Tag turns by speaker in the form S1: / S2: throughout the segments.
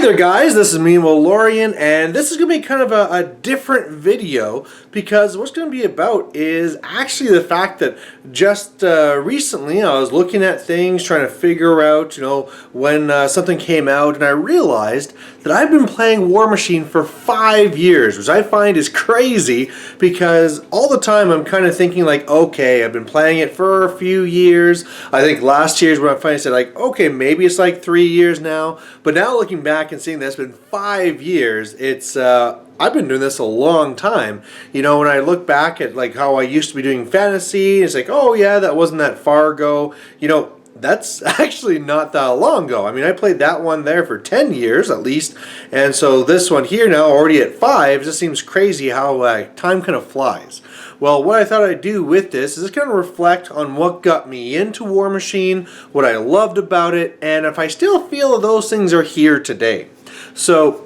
S1: there guys, this is me, Lorian, and this is going to be kind of a different video because what's going to be about is actually the fact that just recently I was looking at things, trying to figure out, when something came out, and I realized that I've been playing Warmachine for 5 years, which I find is crazy because all the time I'm kind of thinking like, okay, I've been playing it for a few years. I think last year's when I finally said like, okay, maybe it's like 3 years now, but now looking back and seeing that it's been 5 years, it's I've been doing this a long time. When I look back at like how I used to be doing fantasy, it's like, oh yeah, that wasn't that far ago. That's actually not that long ago. I mean, I played that one there for 10 years at least, and so this one here now, already at 5, just seems crazy how time kind of flies. Well, what I thought I'd do with this is just kind of reflect on what got me into Warmachine, what I loved about it, and if I still feel that those things are here today. So,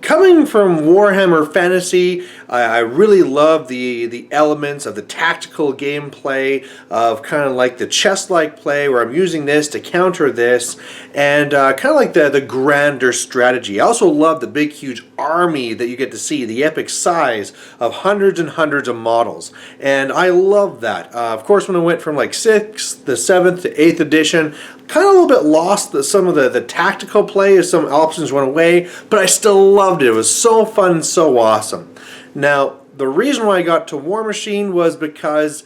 S1: coming from Warhammer Fantasy, I really love the elements of the tactical gameplay, of kind of like the chess-like play where I'm using this to counter this, and kind of like the grander strategy. I also love the big huge army that you get to see, the epic size of hundreds and hundreds of models, and I love that. Of course, when I went from like 6th, the 7th to 8th edition, kind of a little bit lost some of the tactical play as some options went away, but I still loved it. It was so fun and so awesome. Now, the reason why I got to Warmachine was because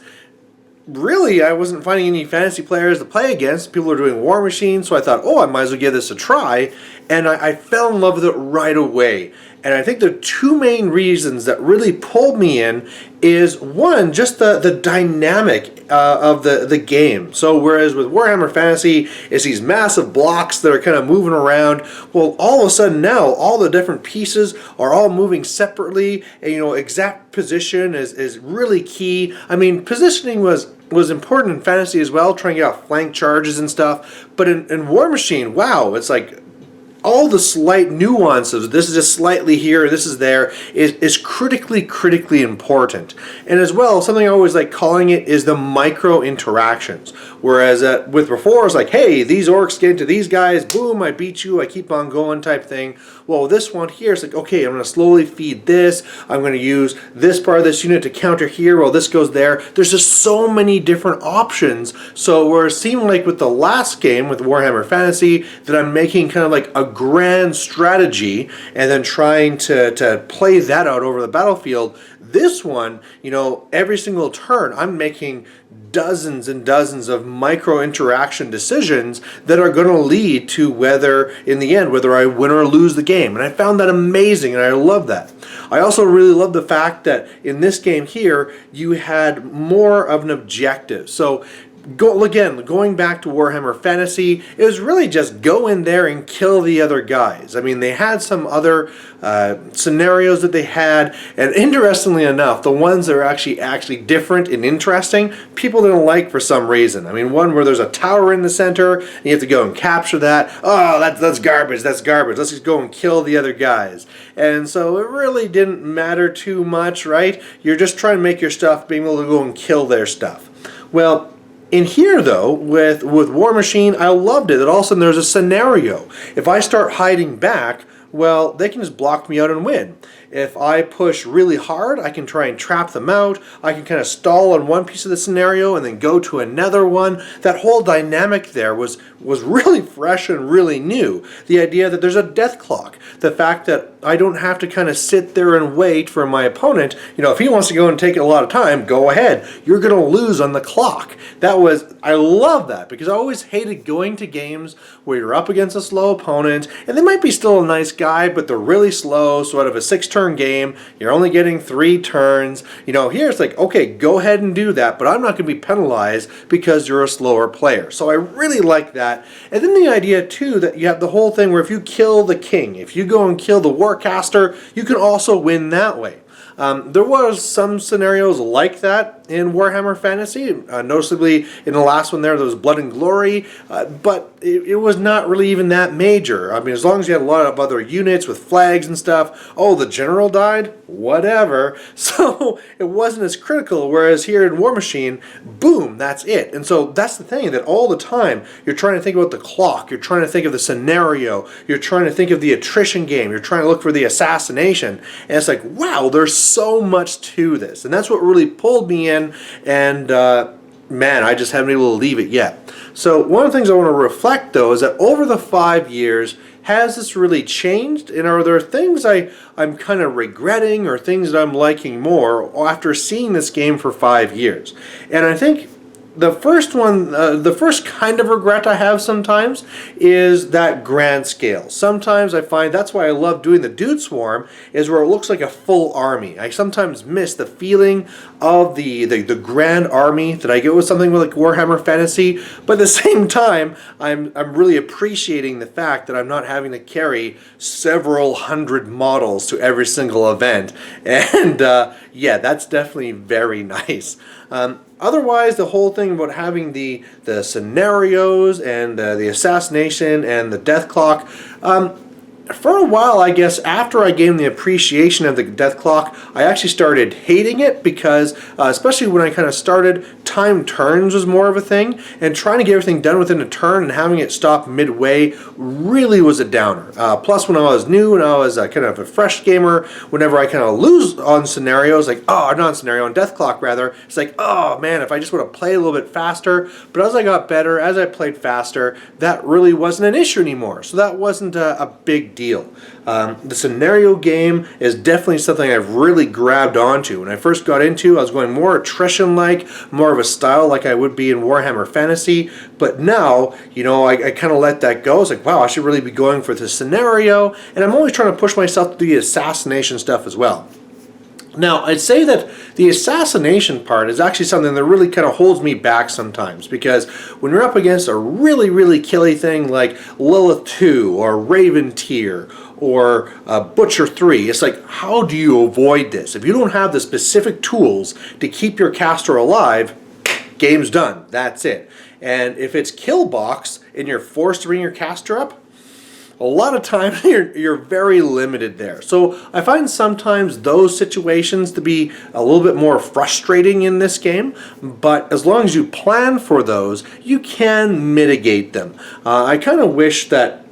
S1: really I wasn't finding any fantasy players to play against. People were doing Warmachine, so I thought, oh, I might as well give this a try, and I fell in love with it right away. And I think the two main reasons that really pulled me in is, one, just the dynamic of the game. So whereas with Warhammer Fantasy, it's these massive blocks that are kind of moving around, well, all of a sudden now, all the different pieces are all moving separately, and exact position is really key. I mean, positioning was important in Fantasy as well, trying to get off flank charges and stuff, but in Warmachine, wow, it's like all the slight nuances, this is just slightly here, this is there, is critically important. And as well, something I always like calling it is the micro interactions. Whereas with before, it's like, hey, these orcs get into these guys, boom, I beat you, I keep on going type thing. Well, this one here, it's like, okay, I'm going to slowly feed this, I'm going to use this part of this unit to counter here, well, this goes there. There's just so many different options. So where it seemed like with the last game, with Warhammer Fantasy, that I'm making kind of like a grand strategy and then trying to play that out over the battlefield. This one, every single turn I'm making dozens and dozens of micro interaction decisions that are going to lead to whether in the end whether I win or lose the game, and I found that amazing and I love that. I also really love the fact that in this game here you had more of an objective. So going back to Warhammer Fantasy, it was really just go in there and kill the other guys. I mean, they had some other scenarios that they had, and interestingly enough, the ones that are actually different and interesting, people didn't like for some reason. I mean, one where there's a tower in the center, and you have to go and capture that. Oh, that's garbage, that's garbage. Let's just go and kill the other guys. And so it really didn't matter too much, right? You're just trying to make your stuff, being able to go and kill their stuff. Well, in here, though, with Warmachine, I loved it that all of a sudden there's a scenario. If I start hiding back, well, they can just block me out and win. If I push really hard, I can try and trap them out. I can kind of stall on one piece of the scenario and then go to another one. That whole dynamic there was really fresh and really new. The idea that there's a death clock. The fact that I don't have to kind of sit there and wait for my opponent. If he wants to go and take a lot of time, go ahead. You're going to lose on the clock. I love that because I always hated going to games where you're up against a slow opponent and they might be still a nice guy, but they're really slow. So out of a 6-turn game, you're only getting 3 turns. Here it's like, okay, go ahead and do that, but I'm not going to be penalized because you're a slower player. So I really like that. And then the idea too that you have the whole thing where if you kill the king, if you go and kill the warcaster, you can also win that way. There was some scenarios like that. in Warhammer Fantasy. Noticeably, in the last one there was Blood and Glory, but it was not really even that major. I mean, as long as you had a lot of other units with flags and stuff, oh, the general died? Whatever. So it wasn't as critical, whereas here in Warmachine, boom, that's it. And so that's the thing, that all the time you're trying to think about the clock, you're trying to think of the scenario, you're trying to think of the attrition game, you're trying to look for the assassination, and it's like, wow, there's so much to this. And that's what really pulled me in, and man, I just haven't been able to leave it yet. So one of the things I want to reflect, though, is that over the 5 years, has this really changed? And are there things I'm kind of regretting or things that I'm liking more after seeing this game for 5 years? And I think the first one, the first kind of regret I have sometimes is that grand scale. Sometimes I find that's why I love doing the Dude Swarm, is where it looks like a full army. I sometimes miss the feeling of the grand army that I get with something like Warhammer Fantasy, but at the same time, I'm really appreciating the fact that I'm not having to carry several hundred models to every single event, and yeah, that's definitely very nice. Otherwise, the whole thing about having the scenarios and the assassination and the death clock, for a while, I guess, after I gained the appreciation of the death clock, I actually started hating it because, especially when I kind of started, time turns was more of a thing, and trying to get everything done within a turn and having it stop midway really was a downer. Plus, when I was new and I was kind of a fresh gamer, whenever I kind of lose on scenarios, like, oh, not on scenario, on death clock rather, it's like, oh man, if I just would have played a little bit faster. But as I got better, as I played faster, that really wasn't an issue anymore. So that wasn't a big deal. The scenario game is definitely something I've really grabbed onto. When I first got into, I was going more attrition-like, more of a style like I would be in Warhammer Fantasy, but now, you know, I kind of let that go. It's like, wow, I should really be going for the scenario, and I'm always trying to push myself to do the assassination stuff as well. Now, I'd say that the assassination part is actually something that really kind of holds me back sometimes, because when you're up against a really, really killy thing like Lilith 2 or Raven Tier or Butcher 3, it's like, how do you avoid this? If you don't have the specific tools to keep your caster alive, game's done. That's it. And if it's kill box and you're forced to bring your caster up, a lot of times you're very limited there. So I find sometimes those situations to be a little bit more frustrating in this game, but as long as you plan for those, you can mitigate them. I kind of wish that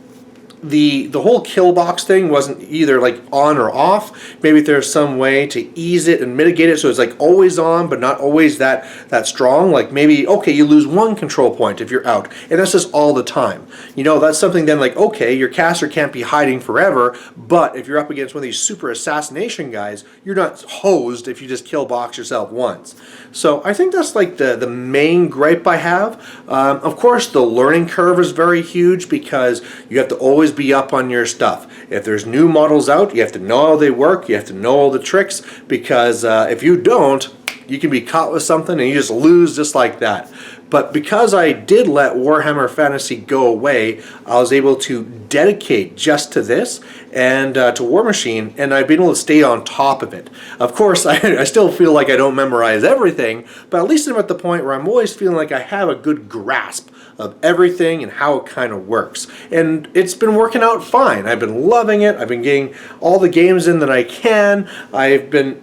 S1: the whole kill box thing wasn't either like on or off. Maybe there's some way to ease it and mitigate it so it's like always on but not always that strong. Like maybe, okay, you lose one control point if you're out, and that's just all the time. You know, that's something then like, okay, your caster can't be hiding forever, but if you're up against one of these super assassination guys, you're not hosed if you just kill box yourself once. So I think that's like the main gripe I have. Of course, the learning curve is very huge because you have to always be up on your stuff. If there's new models out, you have to know how they work, you have to know all the tricks, because if you don't, you can be caught with something and you just lose just like that. But because I did let Warhammer Fantasy go away, I was able to dedicate just to this and to Warmachine, and I've been able to stay on top of it. Of course, I still feel like I don't memorize everything, but at least I'm at the point where I'm always feeling like I have a good grasp of everything and how it kind of works. And it's been working out fine. I've been loving it. I've been getting all the games in that I can. I've been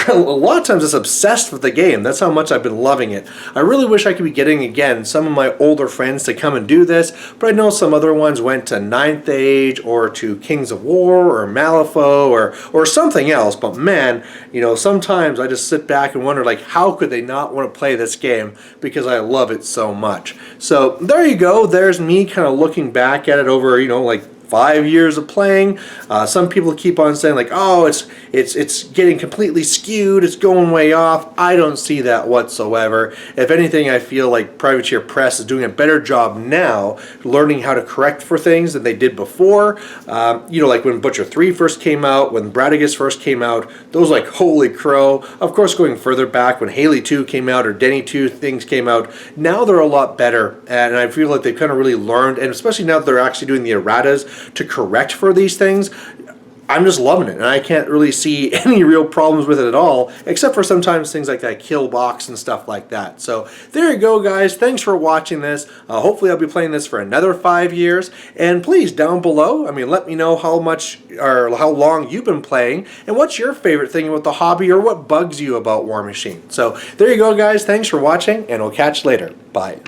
S1: a lot of times just obsessed with the game. That's how much I've been loving it. I really wish I could be getting, again, some of my older friends to come and do this, but I know some other ones went to 9th Age or to Kings of War or Malifaux or something else. But man, you know, sometimes I just sit back and wonder, like, how could they not want to play this game, because I love it so much. So there you go. There's me kind of looking back at it over, you know, like 5 years of playing. Some people keep on saying like, oh, it's getting completely skewed, it's going way off. I don't see that whatsoever. If anything, I feel like Privateer Press is doing a better job now learning how to correct for things than they did before. You know, like when Butcher 3 first came out, when Bradigus first came out, those like, holy crow. Of course, going further back when Haley 2 came out or Denny 2 things came out, now they're a lot better, and I feel like they've kind of really learned, and especially now that they're actually doing the erratas to correct for these things. I'm just loving it, and I can't really see any real problems with it at all, except for sometimes things like that kill box and stuff like that. So there you go, guys. Thanks for watching this. Hopefully I'll be playing this for another 5 years, and please, down below, let me know how much or how long you've been playing, and what's your favorite thing about the hobby, or what bugs you about Warmachine. So there you go, guys. Thanks for watching, and we'll catch you later. Bye.